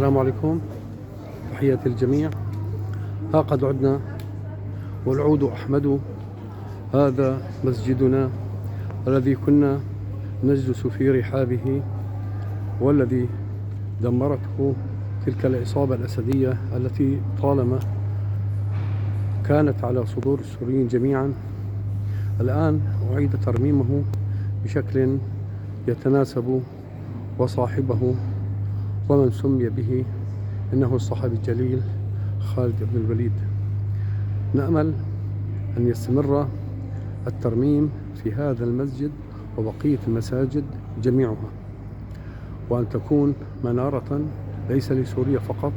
السلام عليكم، تحياتي للجميع. ها قد عدنا والعود أحمد. هذا مسجدنا الذي كنا نجلس في رحابه، والذي دمرته تلك العصابة الأسدية التي طالما كانت على صدور السوريين جميعا. الآن أعيد ترميمه بشكل يتناسب، وصاحبه ومن سمي به إنه الصحابي الجليل خالد بن الوليد. نأمل أن يستمر الترميم في هذا المسجد وبقية المساجد جميعها، وأن تكون منارة ليس لسوريا فقط،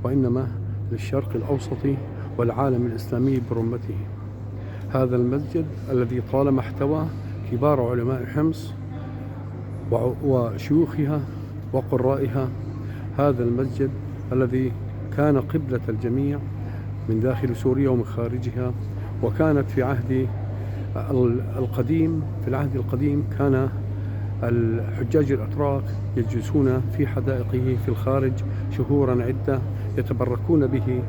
وإنما للشرق الأوسط والعالم الإسلامي برمته. هذا المسجد الذي طالما احتوى كبار علماء حمص وشيوخها وقرائها، هذا المسجد الذي كان قبلة الجميع من داخل سوريا ومن خارجها. وكانت في عهد القديم كان الحجاج الأتراك يجلسون في حدائقه في الخارج شهورا عدة، يتبركون به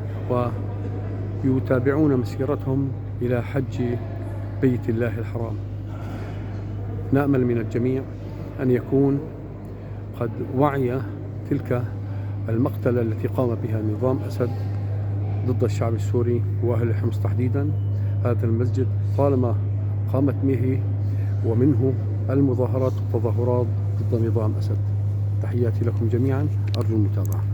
ويتابعون مسيرتهم إلى حج بيت الله الحرام. نأمل من الجميع أن يكون قد وعي تلك المقتلة التي قام بها نظام أسد ضد الشعب السوري وأهل حمص تحديدا. هذا المسجد طالما قامت به ومنه المظاهرات والتظاهرات ضد نظام أسد. تحياتي لكم جميعا، أرجو المتابعة.